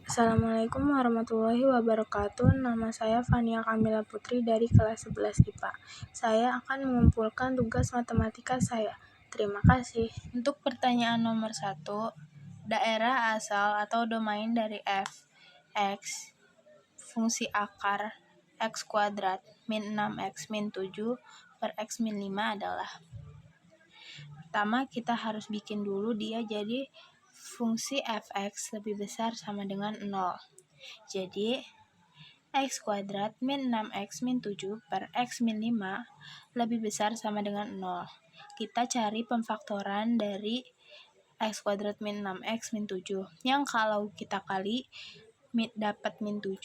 Assalamualaikum warahmatullahi wabarakatuh. Nama saya Fania Kamila Putri dari kelas 11 IPA. Saya akan mengumpulkan tugas matematika saya. Terima kasih. Untuk pertanyaan nomor 1, daerah asal atau domain dari f, x, fungsi akar x kuadrat min 6x min 7 per x min 5 adalah. Pertama, kita harus bikin dulu dia jadi fungsi fx lebih besar sama dengan 0. Jadi, x kuadrat min 6x min 7 per x min 5 lebih besar sama dengan 0. Kita cari pemfaktoran dari x kuadrat min 6x min 7. Yang kalau kita kali, dapat min 7.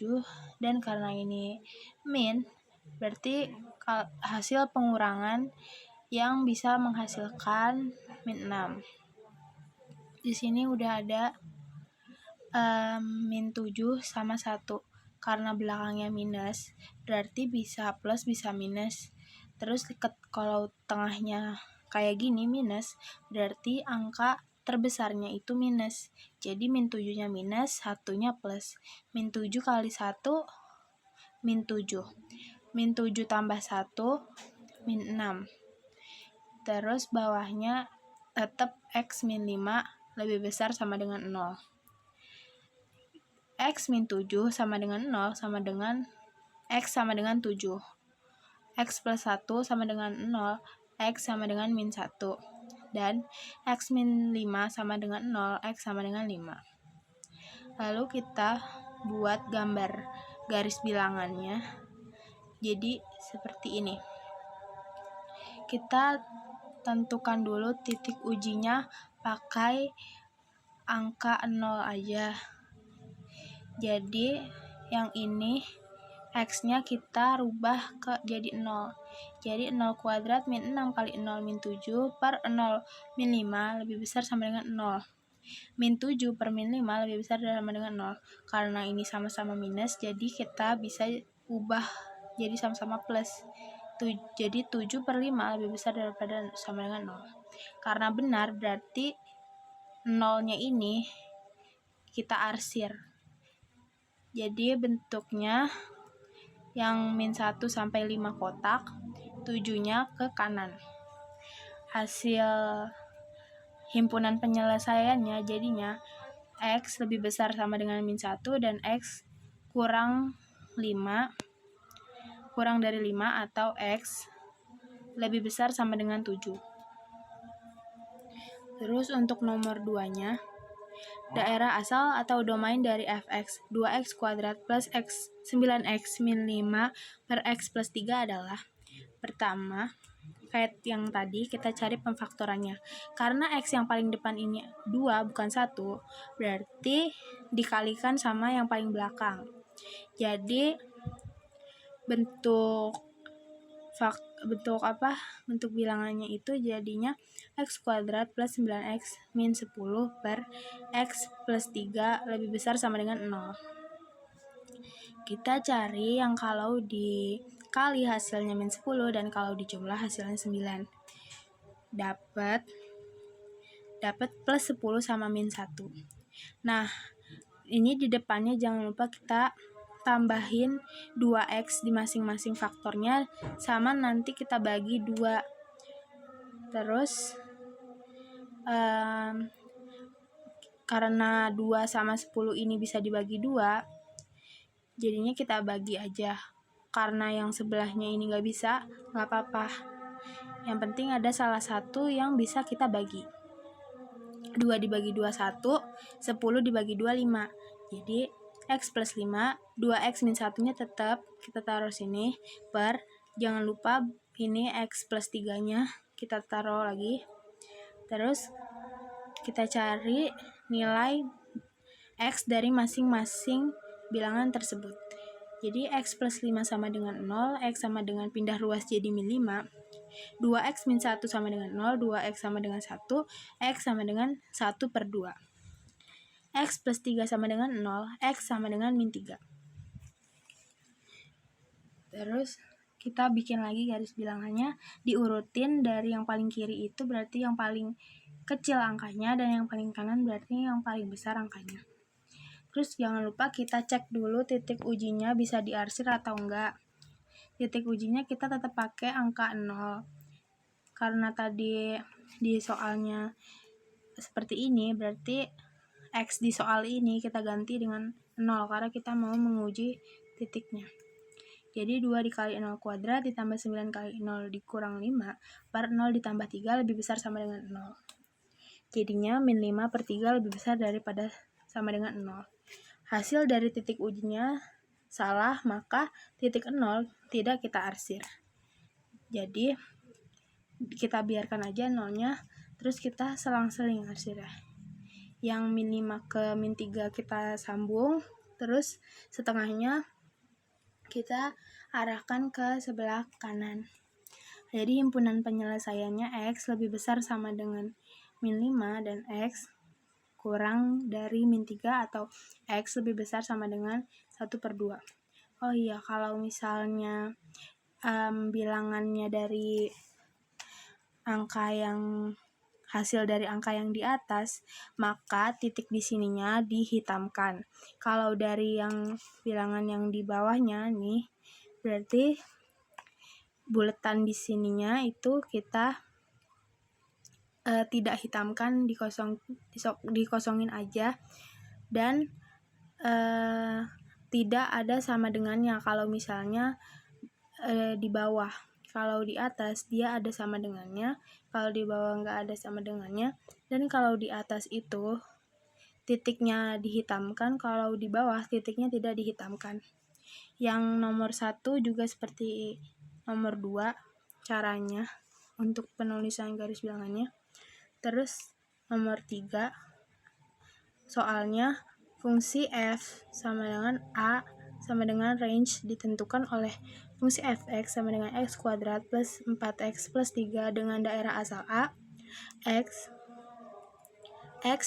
Dan karena ini min, berarti hasil pengurangan yang bisa menghasilkan min 6. Di sini udah ada min 7 sama 1. Karena belakangnya minus, berarti bisa plus bisa minus. Terus kalau tengahnya kayak gini minus, berarti angka terbesarnya itu minus. Jadi min 7-nya minus, 1-nya plus. Min 7 kali 1, min 7. Min 7 tambah 1, min 6. Terus bawahnya tetap x min 5 lebih besar sama dengan 0. X min 7 sama dengan 0 sama dengan X sama dengan 7. X plus 1 sama dengan 0, X sama dengan min 1. Dan X min 5 sama dengan 0, X sama dengan 5. Lalu kita buat gambar garis bilangannya. Jadi seperti ini. Kita tentukan dulu titik ujinya pakai angka 0 aja. Jadi yang ini x-nya kita rubah jadi 0. Jadi 0 kuadrat min 6 kali 0 min 7 per 0 min 5 lebih besar sama dengan 0. Min 7 per min 5 lebih besar sama dengan 0. Karena ini sama-sama minus, jadi kita bisa ubah jadi sama-sama plus. Jadi 7 per 5 lebih besar daripada sama dengan 0. Karena benar, berarti 0-nya ini kita arsir. Jadi bentuknya yang min 1 sampai 5 kotak, 7-nya ke kanan. Hasil himpunan penyelesaiannya jadinya x lebih besar sama dengan min 1 dan x kurang dari 5 atau x lebih besar sama dengan 7. Terus untuk nomor 2-nya, daerah asal atau domain dari fx 2x kuadrat plus x 9x min 5 per x plus 3 adalah. Pertama, kayak yang tadi kita cari pemfaktorannya. Karena x yang paling depan ini 2 bukan 1, berarti dikalikan sama yang paling belakang. Jadi bentuk bilangannya itu jadinya x kuadrat plus 9x min 10 per x plus 3 lebih besar sama dengan 0. Kita cari yang kalau dikali hasilnya min 10 dan kalau dijumlah hasilnya 9. Dapat plus 10 sama min 1. Nah, ini di depannya jangan lupa kita tambahin 2x di masing-masing faktornya sama nanti kita bagi 2. Terus karena 2 sama 10 ini bisa dibagi 2, jadinya kita bagi aja. Karena yang sebelahnya ini nggak bisa, nggak apa-apa. Yang penting ada salah satu yang bisa kita bagi. 2 dibagi 2, 1. 10 dibagi 2, 5. Jadi x plus 5, 2x min 1-nya tetap kita taruh sini, per, jangan lupa ini x plus 3-nya kita taruh lagi. Terus kita cari nilai x dari masing-masing bilangan tersebut. Jadi x plus 5 sama dengan 0, x sama dengan pindah ruas jadi min 5, 2x min 1 sama dengan 0, 2x sama dengan 1, x sama dengan 1 per 2. X plus 3 sama dengan 0, X sama dengan min 3. Terus kita bikin lagi garis bilangannya, diurutin dari yang paling kiri itu berarti yang paling kecil angkanya, dan yang paling kanan berarti yang paling besar angkanya. Terus jangan lupa kita cek dulu titik ujinya bisa diarsir atau enggak. Titik ujinya kita tetap pakai angka 0. Karena tadi di soalnya seperti ini, berarti X di soal ini kita ganti dengan 0 karena kita mau menguji titiknya. Jadi 2 dikali 0 kuadrat ditambah 9 kali 0 dikurang 5 per 0 ditambah 3 lebih besar sama dengan 0. Jadinya min 5 per 3 lebih besar daripada sama dengan 0. Hasil dari titik ujinya salah, maka titik 0 tidak kita arsir. Jadi kita biarkan aja 0-nya, terus kita selang-seling arsirnya. Yang min 5 ke min 3 kita sambung, terus setengahnya kita arahkan ke sebelah kanan. Jadi himpunan penyelesaiannya X lebih besar sama dengan min 5 dan X kurang dari min 3 atau X lebih besar sama dengan 1/2. Oh iya, kalau misalnya bilangannya dari angka yang hasil dari angka yang di atas, maka titik di sininya dihitamkan. Kalau dari yang bilangan yang di bawahnya nih, berarti buletan di sininya itu kita tidak hitamkan, dikosongin aja, dan tidak ada sama dengannya. Kalau misalnya di bawah, kalau di atas dia ada sama dengannya, kalau di bawah nggak ada sama dengannya, dan kalau di atas itu titiknya dihitamkan, kalau di bawah titiknya tidak dihitamkan. Yang nomor 1 juga seperti nomor 2 caranya untuk penulisan garis bilangannya. Terus nomor 3 soalnya fungsi f sama dengan a sama dengan range ditentukan oleh fungsi fx sama dengan x kuadrat plus 4x plus 3 dengan daerah asal a, x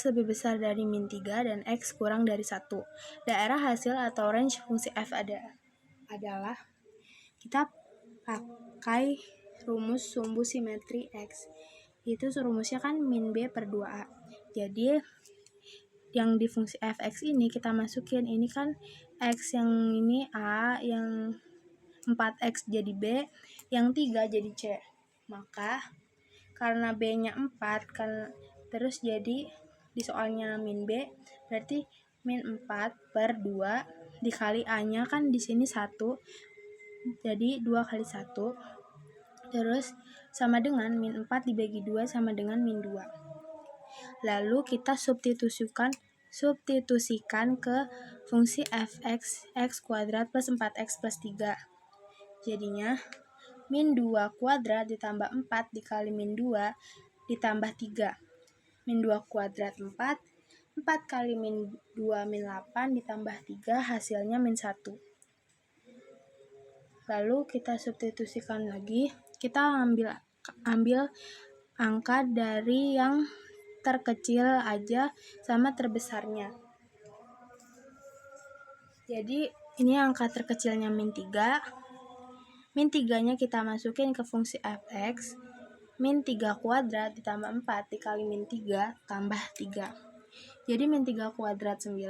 lebih besar dari min 3 dan x kurang dari 1. Daerah hasil atau range fungsi f adalah kita pakai rumus sumbu simetri x. Itu rumusnya kan min b per 2a. Jadi yang di fungsi fx ini kita masukin, ini kan x yang ini a, yang 4x jadi b, yang 3 jadi c. Maka karena b-nya 4 kan, terus jadi di soalnya min b, berarti min 4 per 2 dikali a-nya kan di sini 1, jadi 2 kali 1, terus sama dengan min 4 dibagi 2 sama dengan min 2. Lalu kita substitusikan ke fungsi fx x kuadrat plus 4x plus 3. Jadinya min 2 kuadrat ditambah 4 dikali min 2 ditambah 3. Min 2 kuadrat 4 kali min 2 min 8 ditambah 3 hasilnya min 1. Lalu kita substitusikan lagi, kita ambil angka dari yang terkecil aja sama terbesarnya. Jadi ini angka terkecilnya min 3. Min 3-nya kita masukin ke fungsi fx. Min 3 kuadrat ditambah 4 dikali min 3 tambah 3. Jadi min 3 kuadrat 9.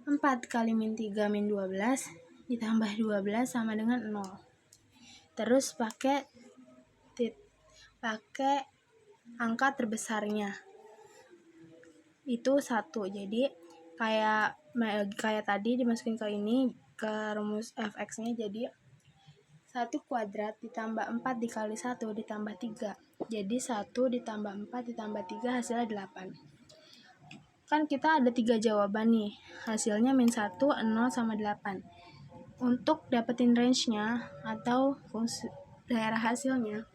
4 kali min 3 min 12 ditambah 12 sama dengan 0. Terus pakai angka terbesarnya itu 1. Jadi kayak tadi dimasukin ke ini, ke rumus fx-nya, jadi 1 kuadrat ditambah 4 dikali 1 ditambah 3. Jadi 1 ditambah 4 ditambah 3 hasilnya 8. Kan kita ada 3 jawaban nih, hasilnya min 1, 0, sama 8. Untuk dapetin range-nya atau fungsi daerah hasilnya,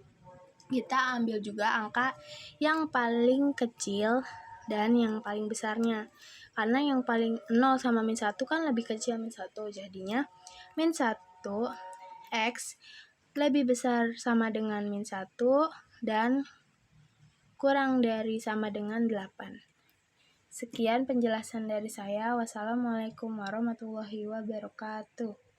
kita ambil juga angka yang paling kecil dan yang paling besarnya. Karena yang paling 0 sama min 1 kan lebih kecil min 1, jadinya min 1 x lebih besar sama dengan min 1 dan kurang dari sama dengan 8. Sekian penjelasan dari saya. Wassalamualaikum warahmatullahi wabarakatuh.